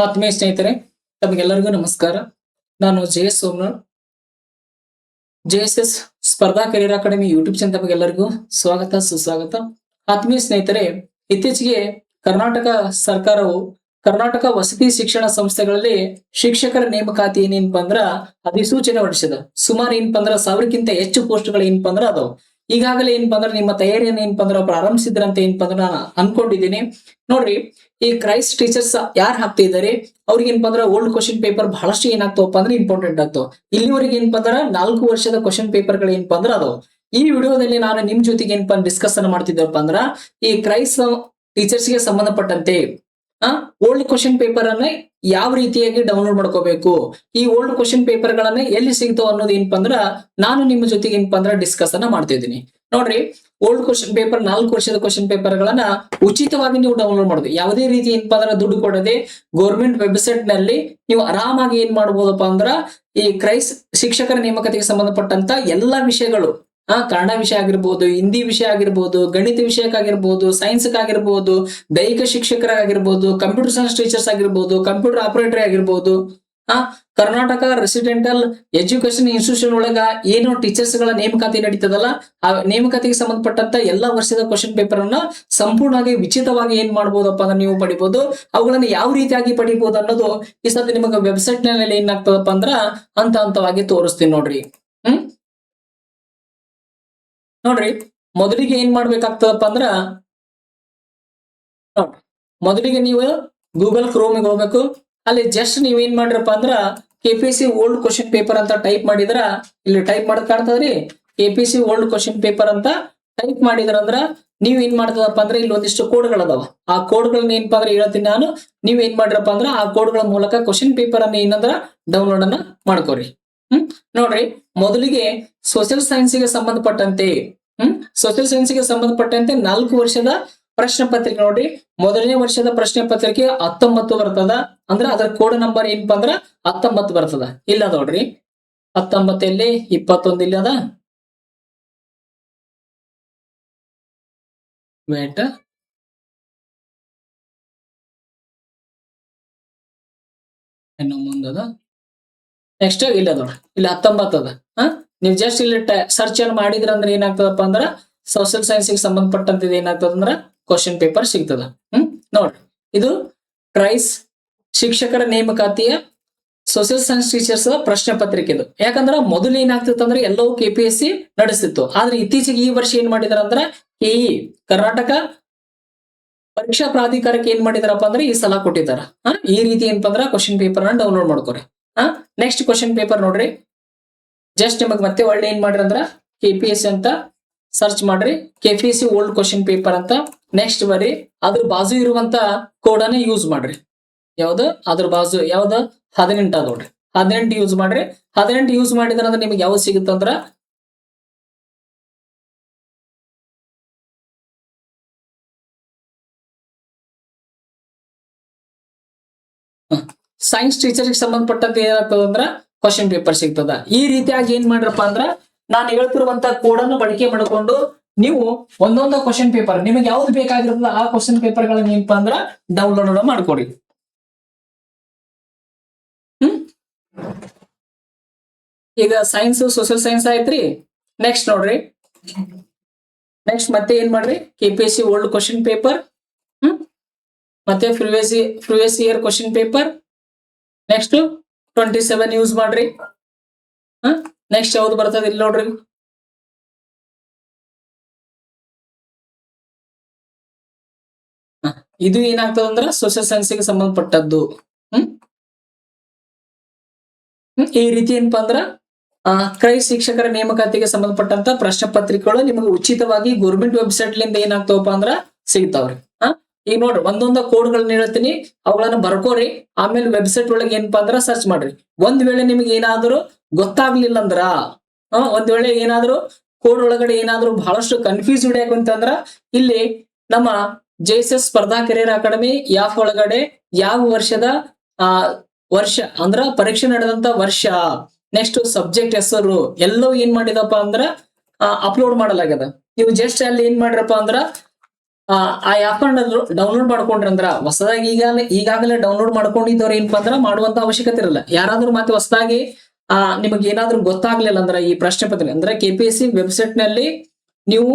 ಆತ್ಮೀಯ ಸ್ನೇಹಿತರೆ, ತಮಗೆಲ್ಲರಿಗೂ ನಮಸ್ಕಾರ. ನಾನು ಜೆ.ಎಸ್. ಸೋಮನಾಳ್. ಜೆ.ಎಸ್.ಎಸ್ ಸ್ಪರ್ಧಾ ಕರಿಯರ್ ಅಕಾಡೆಮಿ ಯೂಟ್ಯೂಬ್ ಚಾನಲ್ ತಮಗೆಲ್ಲರಿಗೂ ಸ್ವಾಗತ ಸುಸ್ವಾಗತ. ಆತ್ಮೀಯ ಸ್ನೇಹಿತರೆ, ಇತ್ತೀಚೆಗೆ ಕರ್ನಾಟಕ ಸರ್ಕಾರವು ಕರ್ನಾಟಕ ವಸತಿ ಶಿಕ್ಷಣ ಸಂಸ್ಥೆಗಳಲ್ಲಿ ಶಿಕ್ಷಕರ ನೇಮಕಾತಿ ಏನಪ್ಪಾ ಅಂದ್ರ ಅಧಿಸೂಚನೆ ಹೊರಡಿಸಿದ. ಸುಮಾರು ಏನಪ್ಪಾ ಅಂದ್ರ 1000ಕ್ಕಿಂತ ಹೆಚ್ಚು ಪೋಸ್ಟ್ಗಳು ಏನಪ್ಪಾ ಅಂದ್ರ ಅದಾವ. ಈಗಾಗಲೇ ಏನಪ್ಪಾ ಅಂದ್ರ ನಿಮ್ಮ ತಯಾರಿಯನ್ನು ಏನಪ್ಪಾ ಅಂದ್ರ ಪ್ರಾರಂಭಿಸಿದ್ರಂತ ಏನಪ್ಪಾ ಅಂದ್ರ ನಾನು ಅನ್ಕೊಂಡಿದ್ದೀನಿ. ನೋಡ್ರಿ, ಈ ಕ್ರೈಸ್ಟ್ ಟೀಚರ್ಸ್ ಯಾರು ಹಾಕ್ತಿದ್ದಾರೆ ಅವ್ರಿಗೆ ಏನಪ್ಪಾ ಅಂದ್ರ ಓಲ್ಡ್ ಕ್ವಶನ್ ಪೇಪರ್ ಬಹಳಷ್ಟು ಏನಾಗ್ತವಪ್ಪ ಅಂದ್ರೆ ಇಂಪಾರ್ಟೆಂಟ್ ಆಗ್ತಾವ. ಇಲ್ಲಿವರೆಗೆ ಏನಪ್ಪಾ ಅಂದ್ರ 4 ವರ್ಷದ ಕ್ವಶನ್ ಪೇಪರ್ ಗಳು ಏನಪ್ಪಾ ಅಂದ್ರ ಅದಾವ. ಈ ವಿಡಿಯೋದಲ್ಲಿ ನಾನು ನಿಮ್ ಜೊತೆಗೆ ಏನಪ್ಪಾ ಡಿಸ್ಕಸ್ ಮಾಡ್ತಿದ್ದಪ್ಪ ಅಂದ್ರ ಈ ಕ್ರೈಸ್ಟ್ ಟೀಚರ್ಸ್ ಗೆ ಸಂಬಂಧಪಟ್ಟಂತೆ ಓಲ್ಡ್ ಕ್ವಶನ್ ಪೇಪರ್ ಅನ್ನ ಯಾವ ರೀತಿಯಾಗಿ ಡೌನ್ಲೋಡ್ ಮಾಡ್ಕೋಬೇಕು, ಈ ಓಲ್ಡ್ ಕ್ವಶನ್ ಪೇಪರ್ ಗಳನ್ನ ಎಲ್ಲಿ ಸಿಗ್ತಾವ ಅನ್ನೋದು ಏನಪ್ಪಾ ಅಂದ್ರ ನಾನು ನಿಮ್ಮ ಜೊತೆಗೆ ಏನಪ್ಪಾ ಅಂದ್ರ ಡಿಸ್ಕಸ್ ಮಾಡ್ತಿದ್ದೀನಿ. ನೋಡ್ರಿ, ಓಲ್ಡ್ ಕ್ವಶನ್ ಪೇಪರ್ 4 ವರ್ಷದ ಕ್ವಶನ್ ಪೇಪರ್ ಗಳನ್ನ ಉಚಿತವಾಗಿ ನೀವು ಡೌನ್ಲೋಡ್ ಮಾಡೋದು. ಯಾವುದೇ ರೀತಿ ಏನಪ್ಪಾ ಅಂದ್ರ ದುಡ್ಡು ಕೊಡದೆ ಗೌರ್ಮೆಂಟ್ ವೆಬ್ಸೈಟ್ ನಲ್ಲಿ ನೀವು ಆರಾಮಾಗಿ ಏನ್ ಮಾಡಬಹುದಪ್ಪ ಅಂದ್ರ ಈ ಕ್ರೈಸ್ಟ್ ಶಿಕ್ಷಕರ ನೇಮಕಾತಿಗೆ ಸಂಬಂಧಪಟ್ಟಂತ ಎಲ್ಲಾ ವಿಷಯಗಳು, ಕನ್ನಡ ವಿಷಯ ಆಗಿರ್ಬೋದು, ಹಿಂದಿ ವಿಷಯ ಆಗಿರ್ಬೋದು, ಗಣಿತ ವಿಷಯಕ್ಕಾಗಿರ್ಬೋದು, ಸೈನ್ಸ್ ಆಗಿರ್ಬೋದು, ದೈಹಿಕ ಶಿಕ್ಷಕರಾಗಿರ್ಬೋದು, ಕಂಪ್ಯೂಟರ್ ಸೈನ್ಸ್ ಟೀಚರ್ಸ್ ಆಗಿರ್ಬೋದು, ಕಂಪ್ಯೂಟರ್ ಆಪರೇಟರ್ ಆಗಿರ್ಬೋದು, ಕರ್ನಾಟಕ ರೆಸಿಡೆಂಟಲ್ ಎಜುಕೇಶನ್ ಇನ್ಸ್ಟಿಟ್ಯೂಷನ್ ಒಳಗ ಏನು ಟೀಚರ್ಸ್ ಗಳ ನೇಮಕಾತಿ ನಡೀತದಲ್ಲ, ಆ ನೇಮಕಾತಿಗೆ ಸಂಬಂಧಪಟ್ಟಂತ ಎಲ್ಲಾ ವರ್ಷದ ಕ್ವಶನ್ ಪೇಪರ್ ಅನ್ನ ಸಂಪೂರ್ಣವಾಗಿ ಉಚಿತವಾಗಿ ಏನ್ ಮಾಡಬಹುದಪ್ಪ ಅಂದ್ರೆ ನೀವು ಪಡಿಬಹುದು. ಅವುಗಳನ್ನ ಯಾವ ರೀತಿಯಾಗಿ ಪಡಿಬಹುದು ಅನ್ನೋದು ಈ ಸದ್ಯ ನಿಮಗೆ ವೆಬ್ಸೈಟ್ ನಲ್ಲಿ ಏನಾಗ್ತದಪ್ಪ ಅಂದ್ರ ಹಂತವಾಗಿ ತೋರಿಸ್ತೀನಿ ನೋಡ್ರಿ. ನೋಡ್ರಿ, ಮೊದಲಿಗೆ ಏನ್ ಮಾಡ್ಬೇಕಾಗ್ತದಪ್ಪ ಅಂದ್ರ ಮೊದಲಿಗೆ ನೀವು ಗೂಗಲ್ ಕ್ರೋಮ್ ಹೋಗ್ಬೇಕು. ಅಲ್ಲಿ ಜಸ್ಟ್ ನೀವ್ ಏನ್ ಮಾಡ್ರಪ್ಪ ಅಂದ್ರ ಕೆಪಿಸಿ ಓಲ್ಡ್ ಕ್ವಶನ್ ಪೇಪರ್ ಅಂತ ಟೈಪ್ ಮಾಡಿದ್ರ ಇಲ್ಲಿ ಟೈಪ್ ಮಾಡಕ್ ಕಾಣ್ತದ್ರಿ. ಕೆಪಿಸಿ ಓಲ್ಡ್ ಕ್ವಶನ್ ಪೇಪರ್ ಅಂತ ಟೈಪ್ ಮಾಡಿದ್ರ ಅಂದ್ರ ನೀವ್ ಏನ್ ಮಾಡ್ತದಪ್ಪ ಅಂದ್ರೆ ಇಲ್ಲಿ ಒಂದಿಷ್ಟು ಕೋಡ್ಗಳದಾವ. ಆ ಕೋಡ್ಗಳನ್ನ ಏನಪ್ಪಾ ಅಂದ್ರೆ ಹೇಳ್ತೀನಿ ನಾನು. ನೀವ್ ಏನ್ ಮಾಡ್ರಪ್ಪ ಅಂದ್ರ ಆ ಕೋಡ್ಗಳ ಮೂಲಕ ಕ್ವಶನ್ ಪೇಪರ್ ಅನ್ನ ಏನಂದ್ರ ಡೌನ್ಲೋಡ್ ಅನ್ನ ಮಾಡ್ಕೋರಿ. ನೋಡ್ರಿ, ಮೊದಲಿಗೆ ಸೋಷಿಯಲ್ ಸೈನ್ಸ್ ಗೆ ಸಂಬಂಧಪಟ್ಟಂತೆ ಸೋಷಿಯಲ್ ಸೈನ್ಸ್ ಗೆ ಸಂಬಂಧಪಟ್ಟಂತೆ 4 ವರ್ಷದ ಪ್ರಶ್ನೆ ಪತ್ರಿಕೆ. ನೋಡ್ರಿ, ಮೊದಲನೇ ವರ್ಷದ ಪ್ರಶ್ನೆ ಪತ್ರಿಕೆ 19 ಬರ್ತದ. ಅಂದ್ರ ಅದರ ಕೋಡ್ ನಂಬರ್ ಏನಪ್ಪಾ ಅಂದ್ರ 19 ಬರ್ತದ. ಇಲ್ಲ ನೋಡ್ರಿ, 19 ಇಲ್ಲಿ 21 ಇಲ್ಲಿ ಅದ. ವೇಟ್, ಇನ್ನು ಮುಂದದ ನೆಕ್ಸ್ಟ್ ಇಲ್ಲ ನೋಡ್ರಿ, ಇಲ್ಲಿ 19 ಅದ. ನೀವು ಜಸ್ಟ್ ಇಲ್ಲಿ ಸರ್ಚ್ ಅನ್ನು ಮಾಡಿದ್ರ ಅಂದ್ರೆ ಏನಾಗ್ತದಪ್ಪ ಅಂದ್ರ ಸೋಷಿಯಲ್ ಸೈನ್ಸ್ ಗೆ ಸಂಬಂಧಪಟ್ಟಂತ ಏನಾಗ್ತದ ಅಂದ್ರ ಕ್ವಶನ್ ಪೇಪರ್ ಸಿಗ್ತದ. ನೋಡ್ರಿ, ಇದು ಕ್ರೈಸ್ ಶಿಕ್ಷಕರ ನೇಮಕಾತಿಯ ಸೋಷಿಯಲ್ ಸೈನ್ಸ್ ಟೀಚರ್ಸ್ ಪ್ರಶ್ನೆ ಪತ್ರಿಕೆ ಇದು. ಯಾಕಂದ್ರ ಮೊದಲು ಏನಾಗ್ತಿತ್ತು ಅಂದ್ರೆ ಎಲ್ಲವೂ ಕೆಪಿಎಸ್ಸಿ ನಡೆಸ್ತಿತ್ತು. ಆದ್ರೆ ಇತ್ತೀಚೆಗೆ ಈ ವರ್ಷ ಏನ್ ಮಾಡಿದಾರ ಅಂದ್ರ ಕೆಇ ಕರ್ನಾಟಕ ಪರೀಕ್ಷಾ ಪ್ರಾಧಿಕಾರಕ್ಕೆ ಏನ್ ಮಾಡಿದಾರಪ್ಪ ಅಂದ್ರೆ ಈ ಸಲ ಕೊಟ್ಟಿದಾರ. ಈ ರೀತಿ ಏನಪ್ಪಾ ಅಂದ್ರ ಕ್ವಶನ್ ಪೇಪರ್ ನ ಡೌನ್ಲೋಡ್ ಮಾಡ್ಕೋರಿ. ನೆಕ್ಸ್ಟ್ ಕ್ವಶನ್ ಪೇಪರ್ ನೋಡ್ರಿ, ಜಸ್ಟ್ ನಿಮಗ್ ಮತ್ತೆ ಒಳ್ಳೆ ಏನ್ ಮಾಡ್ರಿ ಅಂದ್ರ ಕೆಪಿಎಸ್ಸಿ ಅಂತ ಸರ್ಚ್ ಮಾಡ್ರಿ. ಕೆಪಿಎಸ್ಸಿ ಓಲ್ಡ್ ಕ್ವಶನ್ ಪೇಪರ್ ಅಂತ ನೆಕ್ಸ್ಟ್ ಬರ್ರಿ. ಅದ್ರ ಬಾಜು ಇರುವಂತ ಕೋಡ್ ಅನ್ನ ಯೂಸ್ ಮಾಡ್ರಿ. ಯಾವ್ದು ಅದ್ರ ಬಾಜು ಯಾವ್ದು 18 ನೋಡ್ರಿ, 18 ಯೂಸ್ ಮಾಡ್ರಿ. 18 ಯೂಸ್ ಮಾಡಿದ್ರ ನಿಮ್ಗೆ ಯಾವ್ದು ಸಿಗುತ್ತಂದ್ರ ಸೈನ್ಸ್ ಟೀಚರ್ ಗೆ ಸಂಬಂಧಪಟ್ಟಂತೆ ಏನಾಗ್ತದಂದ್ರ ಕ್ವಶನ್ ಪೇಪರ್ ಸಿಗ್ತದ. ಈ ರೀತಿಯಾಗಿ ಏನ್ ಮಾಡ್ರಪ್ಪ ಅಂದ್ರ ನಾನು ಹೇಳ್ತಿರುವಂತ ಕೋಡ್ ಅನ್ನು ಬಳಕೆ ಮಾಡಿಕೊಂಡು ನೀವು ಒಂದೊಂದು ಕ್ವಶನ್ ಪೇಪರ್ ನಿಮಗೆ ಯಾವ್ದು ಬೇಕಾಗಿರ್ತದ ಆ ಕ್ವಶನ್ ಪೇಪರ್ ಗಳನ್ನ ಏನಪ್ಪಾ ಅಂದ್ರ ಡೌನ್ಲೋಡ್ ಮಾಡ್ಕೊಡಿ. ಈಗ ಸೈನ್ಸ್ ಸೋಷಿಯಲ್ ಸೈನ್ಸ್ ಆಯ್ತ್ರಿ. ನೆಕ್ಸ್ಟ್ ನೋಡ್ರಿ, ನೆಕ್ಸ್ಟ್ ಮತ್ತೆ ಏನ್ ಮಾಡ್ರಿ ಕೆಪಿಎಸ್ಸಿ ಓಲ್ಡ್ ಕ್ವಶನ್ ಪೇಪರ್, ಮತ್ತೆ previous year question paper. Next 27 use ಮಾಡ್ರಿ. ನೆಕ್ಸ್ಟ್ ಯಾವ್ದು ಬರ್ತದ ಇಲ್ಲಿ ನೋಡ್ರಿ, ಇದು ಏನಾಗ್ತದಂದ್ರ ಸೋಷಿಯಲ್ ಸೈನ್ಸ್ ಗೆ ಸಂಬಂಧಪಟ್ಟದ್ದು. ಈ ರೀತಿ ಏನಪ್ಪಾ ಅಂದ್ರ ಕ್ರೈಸ್ಟ್ ಶಿಕ್ಷಕರ ನೇಮಕಾತಿಗೆ ಸಂಬಂಧಪಟ್ಟಂತ ಪ್ರಶ್ನೆ ಪತ್ರಿಕೆಗಳು ನಿಮಗೆ ಉಚಿತವಾಗಿ ಗೌರ್ಮೆಂಟ್ ವೆಬ್ಸೈಟ್ ಲಿಂದ ಏನಾಗ್ತಾವಪ್ಪ ಅಂದ್ರ ಸಿಗ್ತಾವ್ರಿ. ಈಗ ನೋಡ್ರಿ, ಒಂದೊಂದ ಕೋಡ್ ಗಳನ್ನ ಹೇಳ್ತೀನಿ, ಅವುಗಳನ್ನ ಬರ್ಕೋರಿ. ಆಮೇಲೆ ವೆಬ್ಸೈಟ್ ಒಳಗೆ ಏನಪ್ಪಾ ಅಂದ್ರ ಸರ್ಚ್ ಮಾಡ್ರಿ. ಒಂದ್ ವೇಳೆ ನಿಮ್ಗೆ ಏನಾದ್ರು ಗೊತ್ತಾಗ್ಲಿಲ್ಲ ಅಂದ್ರ ಒಂದ್ ವೇಳೆ ಏನಾದ್ರು ಕೋಡ್ ಒಳಗಡೆ ಏನಾದ್ರು ಬಹಳಷ್ಟು ಕನ್ಫ್ಯೂಸ್ ಹಿಡಿಯಾಕಂತಂದ್ರ ಇಲ್ಲಿ ನಮ್ಮ ಜೆ.ಎಸ್.ಎಸ್ ಸ್ಪರ್ಧಾ ಕರಿಯರ್ ಅಕಾಡೆಮಿ ಯಾಪ್ ಒಳಗಡೆ ಯಾವ ವರ್ಷದ ವರ್ಷ ಅಂದ್ರ ಪರೀಕ್ಷೆ ನಡೆದಂತ ವರ್ಷ, ನೆಕ್ಸ್ಟ್ ಸಬ್ಜೆಕ್ಟ್ ಹೆಸರು ಎಲ್ಲವೂ ಏನ್ ಮಾಡಿದಪ್ಪ ಅಂದ್ರ ಅಪ್ಲೋಡ್ ಮಾಡಲಾಗ್ಯದ. ನೀವು ಜಸ್ಟ್ ಅಲ್ಲಿ ಏನ್ ಮಾಡ್ರಪ್ಪ ಅಂದ್ರ ಆ ಆಪ್ ಅನ್ನ ಡೌನ್ಲೋಡ್ ಮಾಡ್ಕೊಂಡ್ರಿ ಅಂದ್ರ ಹೊಸದಾಗಿ ಈಗಾಗಲೇ ಡೌನ್ಲೋಡ್ ಮಾಡ್ಕೊಂಡಿದ್ದವ್ರು ಏನಪ್ಪಾ ಅಂದ್ರ ಮಾಡುವಂತ ಅವಶ್ಯಕತೆ ಇರಲ್ಲ. ಯಾರಾದ್ರೂ ಮತ್ತೆ ಹೊಸದಾಗಿ ನಿಮಗೆ ಏನಾದ್ರೂ ಗೊತ್ತಾಗ್ಲಿಲ್ಲ ಅಂದ್ರ ಈ ಪ್ರಶ್ನೆ ಪತ್ರಿಕೆ ಅಂದ್ರೆ KPSC ವೆಬ್ಸೈಟ್ ನಲ್ಲಿ ನೀವು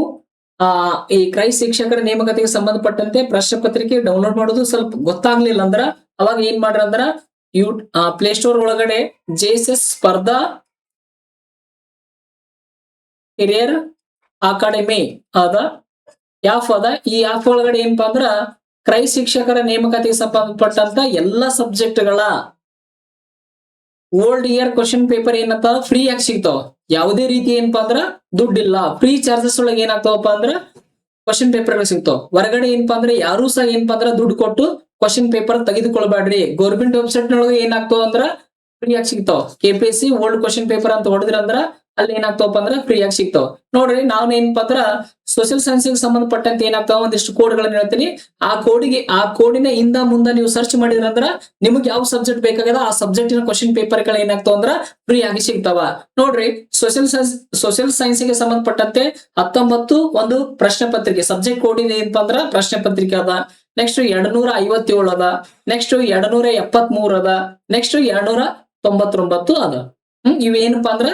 ಈ ಕ್ರೈಸ್ಟ್ ಶಿಕ್ಷಕರ ನೇಮಕಾತಿಗೆ ಸಂಬಂಧಪಟ್ಟಂತೆ ಪ್ರಶ್ನೆ ಪತ್ರಿಕೆ ಡೌನ್ಲೋಡ್ ಮಾಡೋದು ಸ್ವಲ್ಪ ಗೊತ್ತಾಗ್ಲಿಲ್ಲ ಅಂದ್ರ ಅವಾಗ ಏನ್ ಮಾಡ್ರಿ ಅಂದ್ರ ಪ್ಲೇಸ್ಟೋರ್ ಒಳಗಡೆ JSS ಸ್ಪರ್ಧಾ ಕೆರಿಯರ್ ಅಕಾಡೆಮಿ ಅದ ಆಪ್ ಅದ. ಈ ಆಪ್ ಒಳಗಡೆ ಏನಪ್ಪಾ ಅಂದ್ರ ಕ್ರೈಸ್ಟ್ ಶಿಕ್ಷಕರ ನೇಮಕಾತಿಗೆ ಸಂಬಂಧಪಟ್ಟಂತ ಎಲ್ಲಾ ಸಬ್ಜೆಕ್ಟ್ ಗಳ ಓಲ್ಡ್ ಇಯರ್ ಕ್ವಶನ್ ಪೇಪರ್ ಏನಂತ ಫ್ರೀ ಆಗಿ ಸಿಗ್ತಾವ. ಯಾವುದೇ ರೀತಿ ಏನಪ್ಪಾ ಅಂದ್ರ ದುಡ್ಡಿಲ್ಲ, ಫ್ರೀ ಚಾರ್ಜಸ್ ಒಳಗೆ ಏನಾಗ್ತಾವಪ್ಪ ಅಂದ್ರ ಕ್ವಶನ್ ಪೇಪರ್ ಸಿಗ್ತಾವ. ಹೊರಗಡೆ ಏನಪ್ಪಾ ಅಂದ್ರೆ ಯಾರು ಸಹ ಏನಪ್ಪಾ ಅಂದ್ರ ದುಡ್ಡು ಕೊಟ್ಟು ಕ್ವಶನ್ ಪೇಪರ್ ತೆಗೆದುಕೊಳ್ಬೇಡ್ರಿ. ಗೌರ್ಮೆಂಟ್ ವೆಬ್ಸೈಟ್ ನೊಳಗೆ ಏನಾಗ್ತಾವ ಅಂದ್ರ ಫ್ರೀ ಆಗಿ ಸಿಗ್ತಾವ. KPSC ಓಲ್ಡ್ ಕ್ವಶನ್ ಪೇಪರ್ ಅಂತ ಹೊಡೆದ್ರ ಅಂದ್ರ ಅಲ್ಲಿ ಏನಾಗ್ತಾವಪ್ಪ ಅಂದ್ರ ಫ್ರೀ ಆಗಿ ಸಿಗ್ತಾವ. ನೋಡ್ರಿ ನಾವ್ ಏನಪ್ಪಾ ಅಂದ್ರ ಸೋಷಿಯಲ್ ಸೈನ್ಸ್ ಗೆ ಸಂಬಂಧಪಟ್ಟಂತೆ ಏನಾಗ್ತಾವ ಒಂದಿಷ್ಟು ಕೋಡ್ ಗಳನ್ನ ಹೇಳ್ತೀನಿ. ಆ ಕೋಡಿನ ಇಂದ ಮುಂದ ನೀವು ಸರ್ಚ್ ಮಾಡಿದ್ರ ಅಂದ್ರ ನಿಮ್ಗೆ ಯಾವ ಸಬ್ಜೆಕ್ಟ್ ಬೇಕಾಗದ ಆ ಸಬ್ಜೆಕ್ಟ್ ನ ಕ್ವಶನ್ ಪೇಪರ್ ಗಳು ಏನಾಗ್ತಾವ ಅಂದ್ರ ಫ್ರೀ ಆಗಿ ಸಿಗ್ತಾವ. ನೋಡ್ರಿ ಸೋಷಿಯಲ್ ಸೈನ್ಸ್ ಗೆ ಸಂಬಂಧಪಟ್ಟಂತೆ 19 ಒಂದು ಪ್ರಶ್ನೆ ಪತ್ರಿಕೆ ಸಬ್ಜೆಕ್ಟ್ ಕೋಡ್ ಏನಪ್ಪಾ ಅಂದ್ರ ಪ್ರಶ್ನೆ ಪತ್ರಿಕೆ ಅದ. ನೆಕ್ಸ್ಟ್ 257 ಅದ. ನೆಕ್ಸ್ಟ್ 273 ಅದ. ನೆಕ್ಸ್ಟ್ 299 ಅದ. ಇವೇನಪ್ಪಾ ಅಂದ್ರ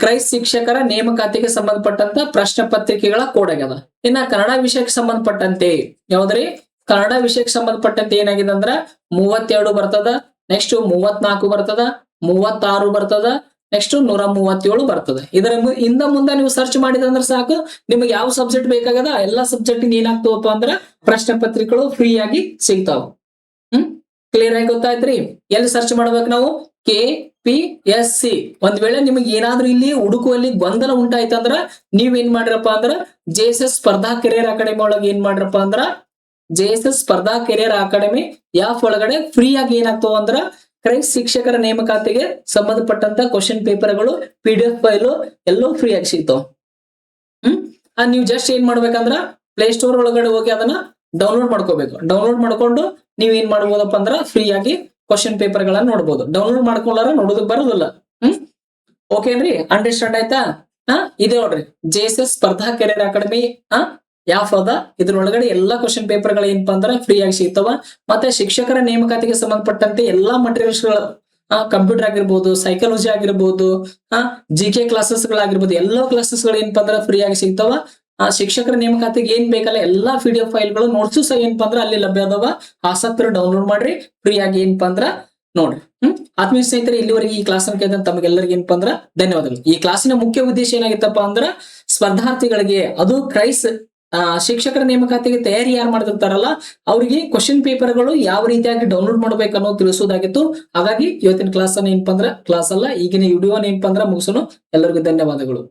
ಕ್ರೈಸ್ಟ್ ಶಿಕ್ಷಕರ ನೇಮಕಾತಿಗೆ ಸಂಬಂಧಪಟ್ಟಂತ ಪ್ರಶ್ನೆ ಪತ್ರಿಕೆಗಳ ಕೋಡ್ ಆಗ್ಯದ. ಇನ್ನ ಕನ್ನಡ ವಿಷಯಕ್ಕೆ ಸಂಬಂಧಪಟ್ಟಂತೆ ಯಾವ್ದ್ರಿ ಕನ್ನಡ ವಿಷಯಕ್ಕೆ ಸಂಬಂಧಪಟ್ಟಂತೆ ಏನಾಗಿದೆ ಅಂದ್ರ 32 ಬರ್ತದ. ನೆಕ್ಸ್ಟ್ 34 ಬರ್ತದ. 36 ಬರ್ತದ. ನೆಕ್ಸ್ಟ್ 137 ಬರ್ತದೆ. ಇದರ ಇಂದ ಮುಂದೆ ನೀವು ಸರ್ಚ್ ಮಾಡಿದಂದ್ರೆ ಸಾಕು ನಿಮ್ಗೆ ಯಾವ ಸಬ್ಜೆಕ್ಟ್ ಬೇಕಾಗದ ಎಲ್ಲಾ ಸಬ್ಜೆಕ್ಟ್ ಏನಾಗ್ತವಪ್ಪ ಅಂದ್ರ ಪ್ರಶ್ನೆ ಪತ್ರಿಕೆಗಳು ಫ್ರೀ ಆಗಿ ಸಿಗ್ತಾವ. ಕ್ಲಿಯರ್ ಆಗಿ ಗೊತ್ತಾಯ್ತ್ರಿ? ಎಲ್ಲಿ ಸರ್ಚ್ ಮಾಡ್ಬೇಕು ನಾವು? KPSC. ಒಂದ್ ವೇಳೆ ನಿಮಗೆ ಏನಾದ್ರೂ ಇಲ್ಲಿ ಹುಡುಕುವಲ್ಲಿ ಗೊಂದಲ ಉಂಟಾಯ್ತಂದ್ರ ನೀವೇನ್ ಮಾಡ್ರಪ್ಪ ಅಂದ್ರ JSS ಸ್ಪರ್ಧಾ ಕೆರಿಯರ್ ಅಕಾಡೆಮಿ ಒಳಗೆ ಏನ್ ಮಾಡ್ರಪ್ಪ ಅಂದ್ರ JSS ಸ್ಪರ್ಧಾ ಕೆರಿಯರ್ ಅಕಾಡೆಮಿ ಆಪ್ ಒಳಗಡೆ ಫ್ರೀ ಆಗಿ ಏನಾಗ್ತಾವ ಅಂದ್ರ ಕ್ರೈಸ್ಟ್ ಶಿಕ್ಷಕರ ನೇಮಕಾತಿಗೆ ಸಂಬಂಧಪಟ್ಟಂತ ಕ್ವಶನ್ ಪೇಪರ್ಗಳು PDF ಫೈಲು ಎಲ್ಲವೂ ಫ್ರೀ ಆಗಿ ಸಿಗ್ತಾವ. ನೀವು ಜಸ್ಟ್ ಏನ್ ಮಾಡ್ಬೇಕಂದ್ರ ಪ್ಲೇಸ್ಟೋರ್ ಒಳಗಡೆ ಹೋಗಿ ಅದನ್ನ ಡೌನ್ಲೋಡ್ ಮಾಡ್ಕೋಬೇಕು. ಡೌನ್ಲೋಡ್ ಮಾಡ್ಕೊಂಡು ನೀವ್ ಏನ್ ಮಾಡ್ಬೋದಪ್ಪ ಅಂದ್ರ ಫ್ರೀ ಆಗಿ ಕ್ವಶನ್ ಪೇಪರ್ ಗಳನ್ನ ನೋಡ್ಬೋದು. ಡೌನ್ಲೋಡ್ ಮಾಡ್ಕೊಂಡ್ರ ನೋಡೋದಕ್ ಬರೋದಿಲ್ಲ. ಓಕೆನ್ರಿ? ಅಂಡರ್ಸ್ಟ್ಯಾಂಡ್ ಆಯ್ತಾ? ಇದೆ ನೋಡ್ರಿ JSS ಸ್ಪರ್ಧಾ ಕೆರಿಯರ್ ಅಕಾಡೆಮಿ ಆಪ್ ಅದ. ಇದ್ರೊಳಗಡೆ ಎಲ್ಲಾ ಕ್ವಶನ್ ಪೇಪರ್ ಗಳು ಏನಪ್ಪಾ ಅಂದ್ರ ಫ್ರೀ ಆಗಿ ಸಿಗ್ತಾವ. ಮತ್ತೆ ಶಿಕ್ಷಕರ ನೇಮಕಾತಿಗೆ ಸಂಬಂಧಪಟ್ಟಂತೆ ಎಲ್ಲಾ ಮಟೀರಿಯಲ್ಸ್ ಗಳು ಕಂಪ್ಯೂಟರ್ ಆಗಿರ್ಬೋದು, ಸೈಕಾಲಜಿ ಆಗಿರ್ಬೋದು, GK ಕ್ಲಾಸಸ್ ಗಳಾಗಿರ್ಬೋದು, ಎಲ್ಲಾ ಕ್ಲಾಸಸ್ ಗಳು ಏನಪ್ಪಾ ಅಂದ್ರ ಫ್ರೀ ಆಗಿ ಸಿಗ್ತಾವ. ಶಿಕ್ಷಕರ ನೇಮಕಾತಿಗೆ ಏನ್ ಬೇಕಲ್ಲ ಎಲ್ಲಾ PDF ಫೈಲ್ಗಳು ನೋಟ್ಸ್ ಸಹ ಏನಪ್ಪಾ ಅಂದ್ರ ಅಲ್ಲಿ ಲಭ್ಯ ಅದಾವ. ಆಸಕ್ತರು ಡೌನ್ಲೋಡ್ ಮಾಡ್ರಿ ಫ್ರೀ ಆಗಿ ಏನಪ್ಪಾ ಅಂದ್ರ ನೋಡ್ರಿ. ಆತ್ಮೀಯ ಸ್ನೇಹಿತರೆ, ಇಲ್ಲಿವರೆಗೆ ಈ ಕ್ಲಾಸ್ ಕೇಳಿದ ತಮಗೆಲ್ಲರಿಗೂ ಏನಪ್ಪಾ ಅಂದ್ರ ಧನ್ಯವಾದಗಳು. ಈ ಕ್ಲಾಸಿನ ಮುಖ್ಯ ಉದ್ದೇಶ ಏನಾಗಿತ್ತಪ್ಪ ಅಂದ್ರ ಸ್ಪರ್ಧಾರ್ಥಿಗಳಿಗೆ ಅದು ಕ್ರೈಸ್ಟ್ ಶಿಕ್ಷಕರ ನೇಮಕಾತಿಗೆ ತಯಾರಿ ಯಾರು ಮಾಡ್ತಿರ್ತಾರಲ್ಲ ಅವ್ರಿಗೆ ಕ್ವಶನ್ ಪೇಪರ್ ಗಳು ಯಾವ ರೀತಿಯಾಗಿ ಡೌನ್ಲೋಡ್ ಮಾಡ್ಬೇಕು ಅನ್ನೋದು ತಿಳಿಸೋದಾಗಿತ್ತು. ಹಾಗಾಗಿ ಇವತ್ತಿನ ಕ್ಲಾಸ್ ಅನ್ನ ಏನಪ್ಪಾ ಅಂದ್ರ ಕ್ಲಾಸ್ ಅಲ್ಲ ಈಗಿನ ವಿಡಿಯೋನ ಏನಪ್ಪಾ ಅಂದ್ರ ಮುಗಿಸೋಣ. ಎಲ್ಲರಿಗೂ ಧನ್ಯವಾದಗಳು.